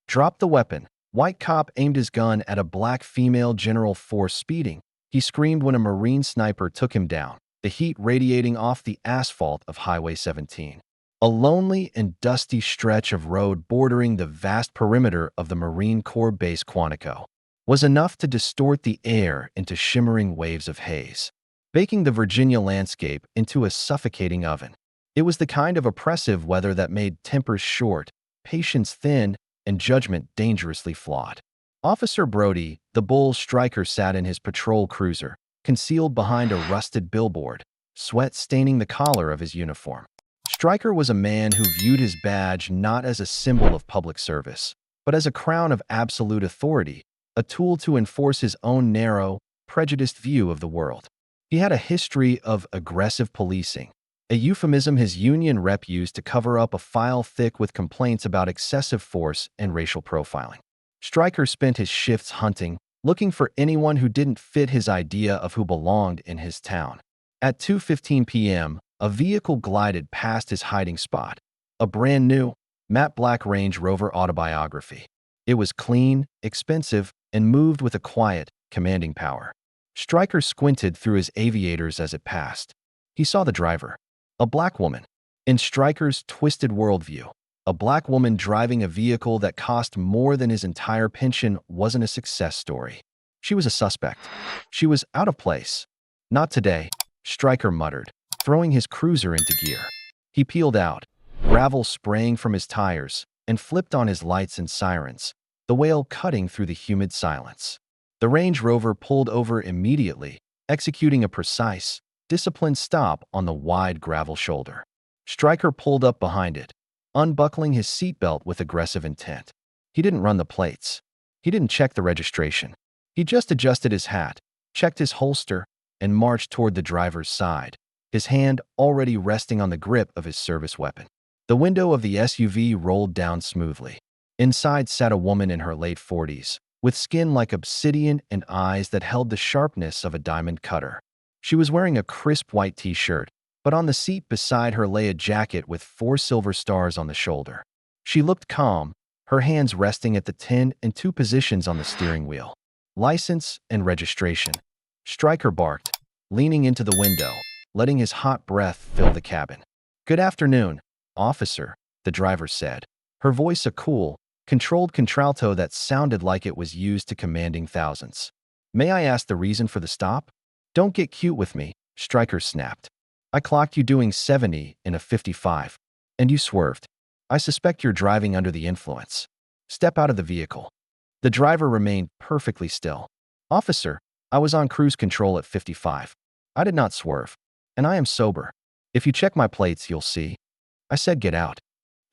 Drop the weapon. White cop aimed his gun at a black female General Force speeding. He screamed when a Marine sniper took him down, the heat radiating off the asphalt of Highway 17. A lonely and dusty stretch of road bordering the vast perimeter of the Marine Corps Base Quantico was enough to distort the air into shimmering waves of haze, baking the Virginia landscape into a suffocating oven. It was the kind of oppressive weather that made tempers short, patience thin, and judgment dangerously flawed. Officer Brody, the bull striker, sat in his patrol cruiser, concealed behind a rusted billboard, sweat staining the collar of his uniform. Stryker was a man who viewed his badge not as a symbol of public service, but as a crown of absolute authority, a tool to enforce his own narrow, prejudiced view of the world. He had a history of aggressive policing, a euphemism his union rep used to cover up a file thick with complaints about excessive force and racial profiling. Stryker spent his shifts hunting, looking for anyone who didn't fit his idea of who belonged in his town. At 2:15 p.m., a vehicle glided past his hiding spot, a brand new, matte black Range Rover autobiography. It was clean, expensive, and moved with a quiet, commanding power. Stryker squinted through his aviators as it passed. He saw the driver, a black woman. In Stryker's twisted worldview, a black woman driving a vehicle that cost more than his entire pension wasn't a success story. She was a suspect. She was out of place. Not today, Stryker muttered, throwing his cruiser into gear. He peeled out, gravel spraying from his tires, and flipped on his lights and sirens, the wail cutting through the humid silence. The Range Rover pulled over immediately, executing a precise, disciplined stop on the wide gravel shoulder. Stryker pulled up behind it, unbuckling his seatbelt with aggressive intent. He didn't run the plates. He didn't check the registration. He just adjusted his hat, checked his holster, and marched toward the driver's side, his hand already resting on the grip of his service weapon. The window of the SUV rolled down smoothly. Inside sat a woman in her late 40s, with skin like obsidian and eyes that held the sharpness of a diamond cutter. She was wearing a crisp white t-shirt, but on the seat beside her lay a jacket with 4 silver stars on the shoulder. She looked calm, her hands resting at the 10 and 2 positions on the steering wheel. License and registration. Stryker barked, leaning into the window, letting his hot breath fill the cabin. "Good afternoon, officer," the driver said, her voice a cool, controlled contralto that sounded like it was used to commanding thousands. "May I ask the reason for the stop?" "Don't get cute with me," Stryker snapped. "I clocked you doing 70 in a 55, and you swerved. I suspect you're driving under the influence. Step out of the vehicle." The driver remained perfectly still. "Officer, I was on cruise control at 55. I did not swerve, and I am sober. If you check my plates, you'll see." "I said get out."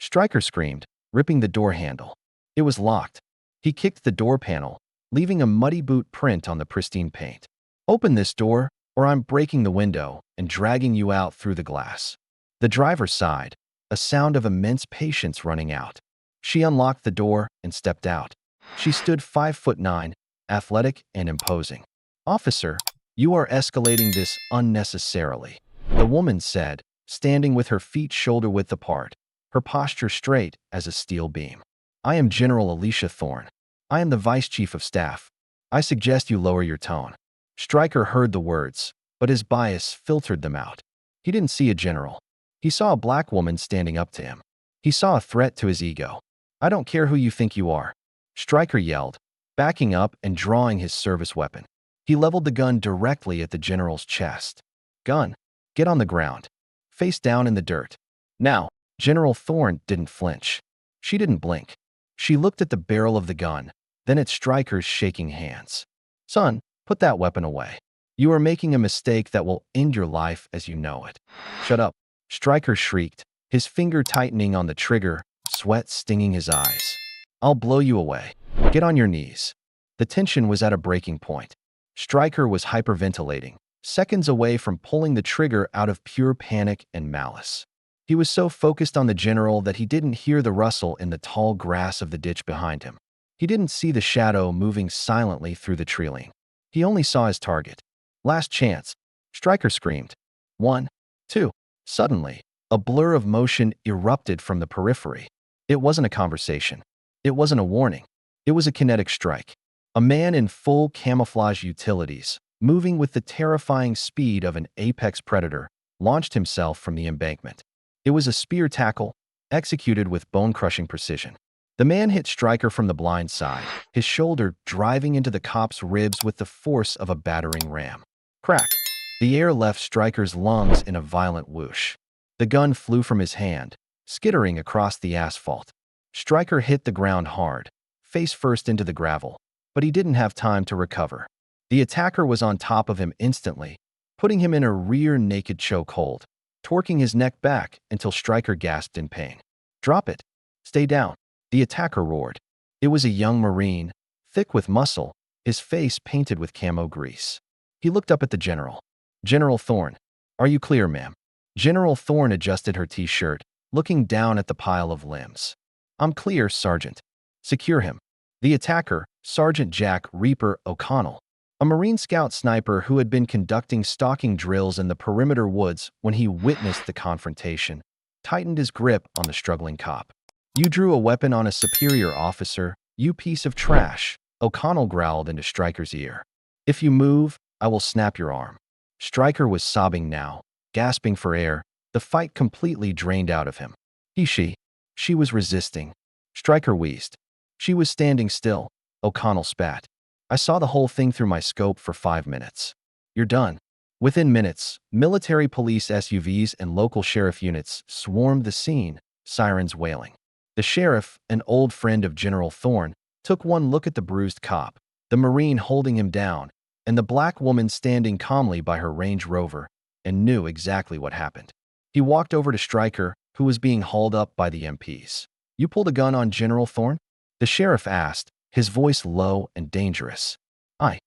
Stryker screamed, ripping the door handle. It was locked. He kicked the door panel, leaving a muddy boot print on the pristine paint. "Open this door, or I'm breaking the window and dragging you out through the glass." The driver sighed, a sound of immense patience running out. She unlocked the door and stepped out. She stood 5'9", athletic and imposing. "Officer, you are escalating this unnecessarily," the woman said, standing with her feet shoulder-width apart, her posture straight as a steel beam. "I am General Alisha Thorne. I am the Vice Chief of Staff. I suggest you lower your tone." Stryker heard the words, but his bias filtered them out. He didn't see a general. He saw a black woman standing up to him. He saw a threat to his ego. "I don't care who you think you are," Stryker yelled, backing up and drawing his service weapon. He leveled the gun directly at the general's chest. "Gun, get on the ground. Face down in the dirt. Now." General Thorne didn't flinch. She didn't blink. She looked at the barrel of the gun, then at Stryker's shaking hands. "Son, put that weapon away. You are making a mistake that will end your life as you know it." "Shut up," Stryker shrieked, his finger tightening on the trigger, sweat stinging his eyes. "I'll blow you away. Get on your knees." The tension was at a breaking point. Stryker was hyperventilating, seconds away from pulling the trigger out of pure panic and malice. He was so focused on the general that he didn't hear the rustle in the tall grass of the ditch behind him. He didn't see the shadow moving silently through the trailing. He only saw his target. "Last chance," Stryker screamed. 1, 2. Suddenly, a blur of motion erupted from the periphery. It wasn't a conversation. It wasn't a warning. It was a kinetic strike. A man in full camouflage utilities, moving with the terrifying speed of an apex predator, launched himself from the embankment. It was a spear tackle, executed with bone-crushing precision. The man hit Stryker from the blind side, his shoulder driving into the cop's ribs with the force of a battering ram. Crack! The air left Stryker's lungs in a violent whoosh. The gun flew from his hand, skittering across the asphalt. Stryker hit the ground hard, face first into the gravel, but he didn't have time to recover. The attacker was on top of him instantly, putting him in a rear naked chokehold, torquing his neck back until Stryker gasped in pain. "Drop it! Stay down!" The attacker roared. It was a young Marine, thick with muscle, his face painted with camo grease. He looked up at the general. "General Thorne, are you clear, ma'am?" General Thorne adjusted her t-shirt, looking down at the pile of limbs. "I'm clear, Sergeant." "Secure him." The attacker, Sergeant Jack Reaper O'Connell, a Marine Scout sniper who had been conducting stalking drills in the perimeter woods when he witnessed the confrontation, tightened his grip on the struggling cop. "You drew a weapon on a superior officer, you piece of trash," O'Connell growled into Stryker's ear. "If you move, I will snap your arm." Stryker was sobbing now, gasping for air, the fight completely drained out of him. She was resisting. Stryker wheezed. "She was standing still," O'Connell spat. "I saw the whole thing through my scope for 5 minutes. You're done." Within minutes, military police SUVs and local sheriff units swarmed the scene, sirens wailing. The sheriff, an old friend of General Thorne, took one look at the bruised cop, the Marine holding him down, and the black woman standing calmly by her Range Rover, and knew exactly what happened. He walked over to Stryker, who was being hauled up by the MPs. "You pulled a gun on General Thorne?" The sheriff asked, his voice low and dangerous. I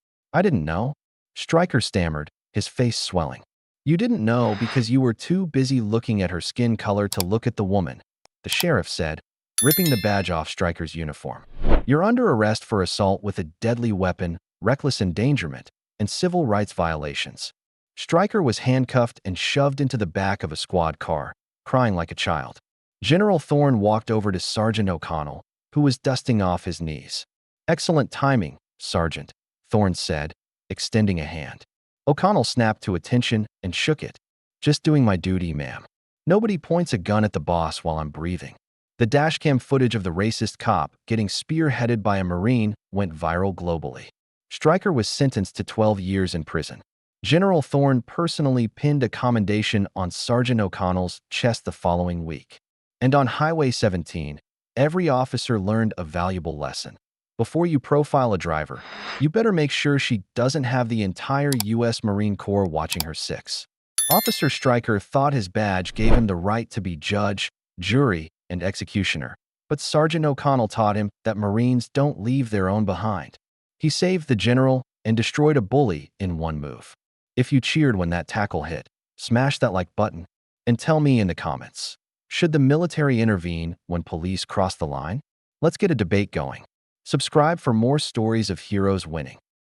didn't know." Stryker stammered, his face swelling. "You didn't know because you were too busy looking at her skin color to look at the woman," the sheriff said, ripping the badge off Stryker's uniform. "You're under arrest for assault with a deadly weapon, reckless endangerment, and civil rights violations." Stryker was handcuffed and shoved into the back of a squad car, crying like a child. General Thorne walked over to Sergeant O'Connell, who was dusting off his knees. "Excellent timing, Sergeant," Thorne said, extending a hand. O'Connell snapped to attention and shook it. "Just doing my duty, ma'am. Nobody points a gun at the boss while I'm breathing." The dashcam footage of the racist cop getting spearheaded by a Marine went viral globally. Stryker was sentenced to 12 years in prison. General Thorne personally pinned a commendation on Sergeant O'Connell's chest the following week. And on Highway 17, every officer learned a valuable lesson. Before you profile a driver, you better make sure she doesn't have the entire U.S. Marine Corps watching her six. Officer Stryker thought his badge gave him the right to be judge, jury, and executioner, but Sergeant O'Connell taught him that Marines don't leave their own behind. He saved the general and destroyed a bully in one move. If you cheered when that tackle hit, smash that like button and tell me in the comments. Should the military intervene when police cross the line? Let's get a debate going. Subscribe for more stories of heroes winning.